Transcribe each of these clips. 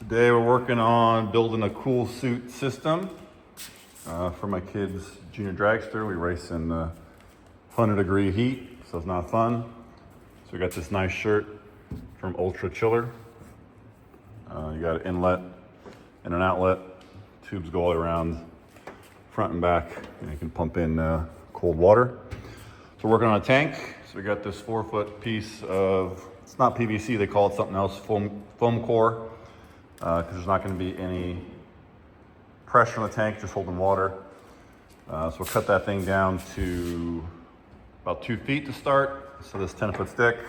Today we're working on building a cool suit system for my kids' junior dragster. We race in 100-degree heat, so it's not fun. So we got this nice shirt from UltraChiller. You got an inlet and an outlet. Tubes go all around, front and back, and you can pump in cold water. So we're working on a tank. So we got this 4-foot piece of, it's not PVC, they call it something else, foam core. Because there's not going to be any pressure in the tank, just holding water. So we'll cut that thing down to about 2 feet to start. So this 10-foot stick,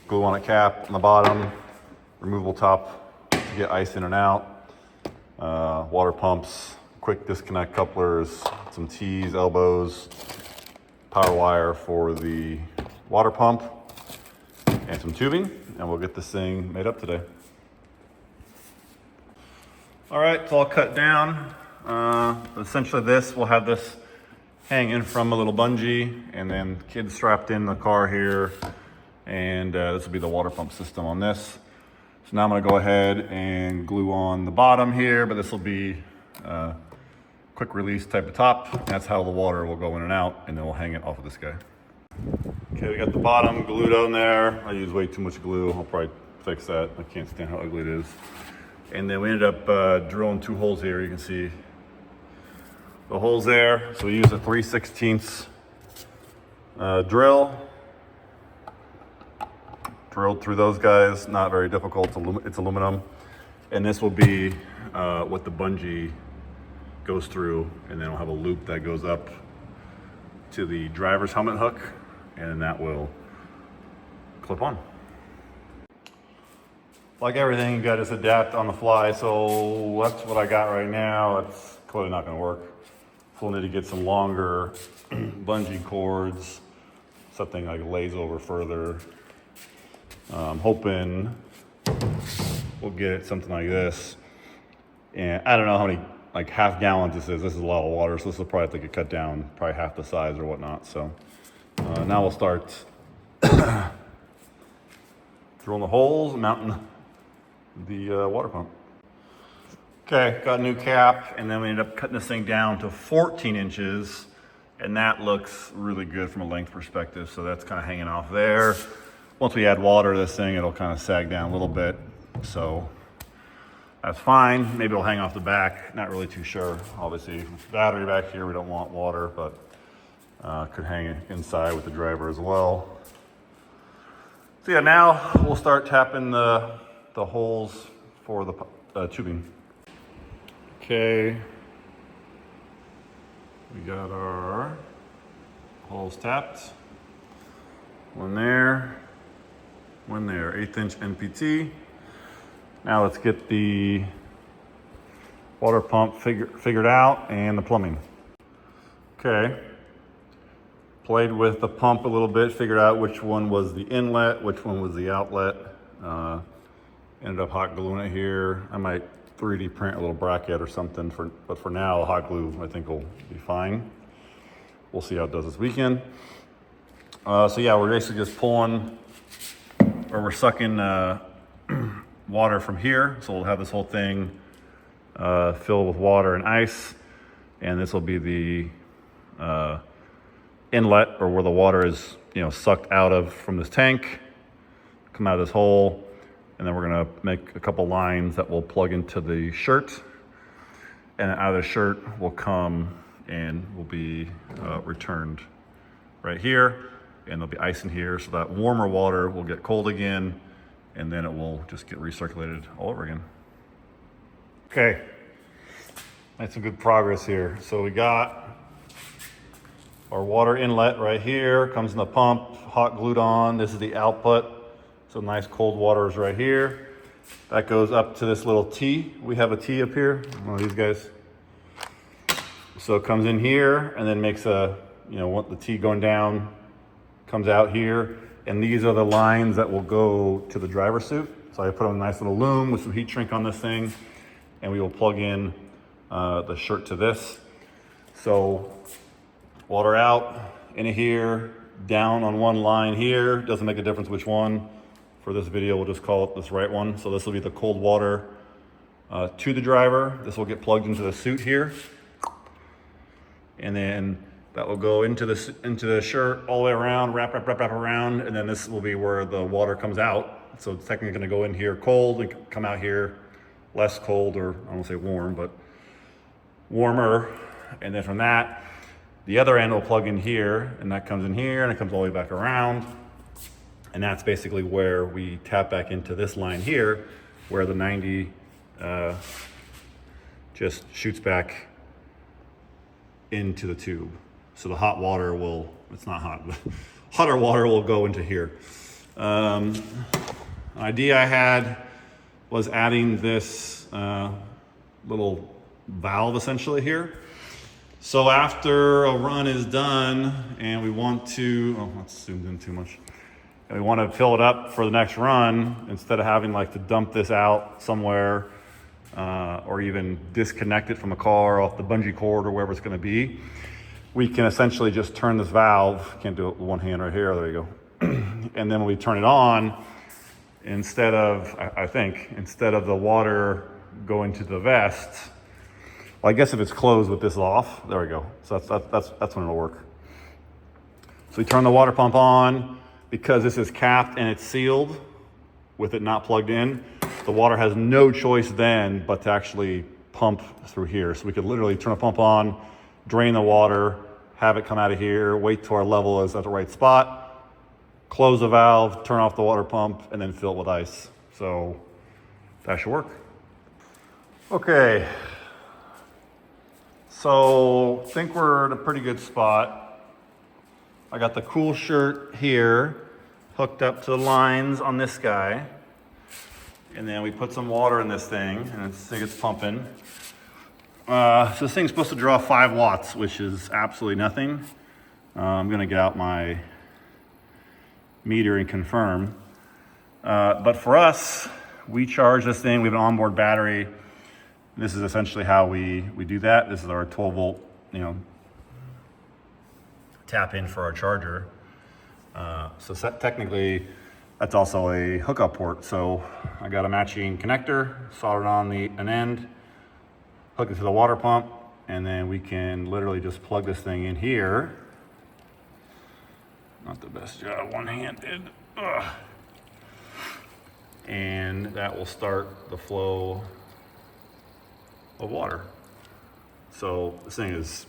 glue on a cap on the bottom, removable top to get ice in and out, water pumps, quick disconnect couplers, some T's, elbows, power wire for the water pump, and some tubing, and we'll get this thing made up today. All right, it's all cut down. Essentially we'll have this hanging from a little bungee, and then kids strapped in the car here, and this will be the water pump system on this. So now I'm gonna go ahead and glue on the bottom here, but this will be quick release type of top. That's how the water will go in and out, and then we'll hang it off of this guy. Okay, we got the bottom glued on there. I use way too much glue. I'll probably fix that. I can't stand how ugly it is. And then we ended up drilling 2 holes here. You can see the holes there. So we use a 3/16 drill. Drilled through those guys. Not very difficult. It's aluminum. And this will be what the bungee goes through. And then we'll have a loop that goes up to the driver's helmet hook. And that will clip on. Like everything, you got to just adapt on the fly. So that's what I got right now. It's clearly not going to work. So we'll need to get some longer bungee cords, something like lays over further. I'm hoping we'll get something like this. And I don't know how many, like half gallons this is. This is a lot of water, so this will probably have to get cut down probably half the size or whatnot. So now we'll start drilling the holes, mounting the water pump. Okay, got a new cap, and then we ended up cutting this thing down to 14 inches, and that looks really good from a length perspective, so that's kind of hanging off there. Once we add water to this thing, it'll kind of sag down a little bit, so that's fine. Maybe it'll hang off the back, not really too sure. Obviously, battery back here, we don't want water, but could hang inside with the driver as well. So yeah, now we'll start tapping the holes for the tubing. Okay, we got our holes tapped. One there, 1/8" NPT. Now let's get the water pump figured out and the plumbing. Okay. Played with the pump a little bit, figured out which one was the inlet, which one was the outlet. Ended up hot gluing it here. I might 3D print a little bracket or something, but for now, hot glue I think will be fine. We'll see how it does this weekend. So yeah, we're basically just pulling, or we're sucking water from here. So we'll have this whole thing filled with water and ice, and this will be the inlet, or where the water is, sucked out of from this tank, come out of this hole, and then we're gonna make a couple lines that will plug into the shirt, and out of the shirt will come and will be returned right here, and there'll be ice in here, so that warmer water will get cold again, and then it will just get recirculated all over again. Okay, made some good progress here. So we got our water inlet right here, comes in the pump, hot glued on. This is the output. So nice cold water is right here. That goes up to this little T. We have a T up here, one of these guys. So it comes in here and then makes a, the T going down, comes out here. And these are the lines that will go to the driver's suit. So I put on a nice little loom with some heat shrink on this thing, and we will plug in the shirt to this. So water out into here, down on one line here, doesn't make a difference which one, For this video, we'll just call it this right one. So this will be the cold water to the driver. This will get plugged into the suit here. And then that will go into the shirt all the way around, wrap around, and then this will be where the water comes out. So it's technically gonna go in here cold and come out here less cold, or I won't say warm, but warmer. And then from that, the other end will plug in here, and that comes in here, and it comes all the way back around. And that's basically where we tap back into this line here, where the 90 just shoots back into the tube. So the hot water will, it's not hot, but hotter water will go into here. An idea I had was adding this little valve essentially here. So after a run is done and we want to, oh, that's zoomed in too much. And we want to fill it up for the next run, instead of having like to dump this out somewhere or even disconnect it from a car off the bungee cord or wherever it's going to be, we can essentially just turn this valve. Can't do it with one hand right here. There you go. And then when we turn it on, instead of, I think, instead of the water going to the vest, well, I guess if it's closed with this off, there we go. So that's when it'll work. So we turn the water pump on. Because this is capped and it's sealed with it not plugged in, the water has no choice then but to actually pump through here. So we could literally turn a pump on, drain the water, have it come out of here, wait till our level is at the right spot, close the valve, turn off the water pump, and then fill it with ice. So that should work. Okay, so I think we're in a pretty good spot. I got the cool shirt here hooked up to the lines on this guy. And then we put some water in this thing, and this thing gets pumping. So this thing's supposed to draw 5 watts, which is absolutely nothing. I'm gonna get out my meter and confirm. But for us, we charge this thing. We have an onboard battery. This is essentially how we do that. This is our 12 volt, tap in for our charger. So technically, that's also a hookup port. So I got a matching connector, soldered on an end, hook it to the water pump, and then we can literally just plug this thing in here. Not the best job one-handed. And that will start the flow of water. So this thing is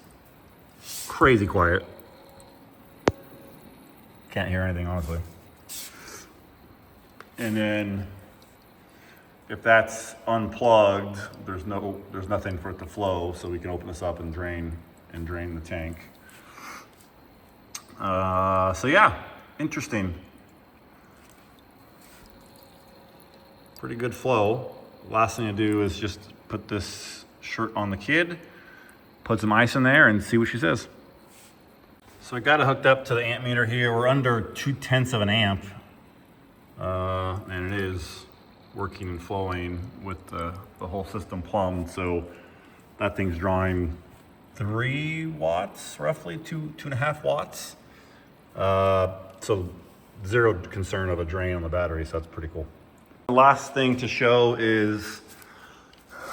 crazy quiet. Can't hear anything, honestly. And then if that's unplugged, there's nothing for it to flow, so we can open this up and drain the tank. So yeah, interesting. Pretty good flow. Last thing to do is just put this shirt on the kid, put some ice in there, and see what she says. So I got it hooked up to the amp meter here. We're under 0.2 of an amp, and it is working and flowing with the whole system plumbed. So that thing's drawing 3 watts, roughly 2.5 watts. So zero concern of a drain on the battery, so that's pretty cool. The last thing to show is,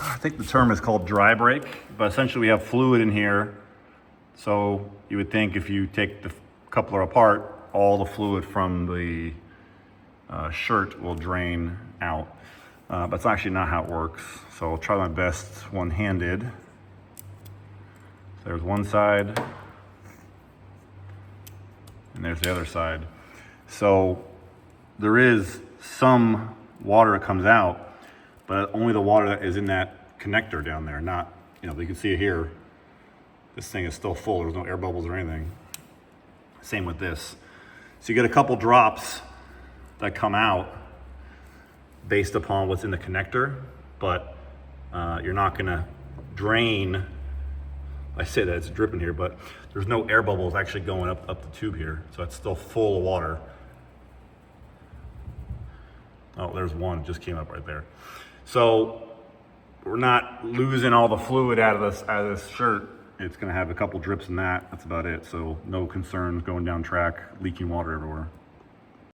I think the term is called dry brake, but essentially we have fluid in here. So you would think if you take the coupler apart, all the fluid from the shirt will drain out. But it's actually not how it works. So I'll try my best one-handed. There's one side, and there's the other side. So there is some water that comes out, but only the water that is in that connector down there, not, you can see it here. This thing is still full. There's no air bubbles or anything. Same with this. So you get a couple drops that come out based upon what's in the connector, but you're not gonna drain. I say that it's dripping here, but there's no air bubbles actually going up the tube here. So it's still full of water. Oh, there's one, it just came up right there. So we're not losing all the fluid out of this shirt. It's gonna have a couple drips in that, that's about it. So no concerns going down track, leaking water everywhere.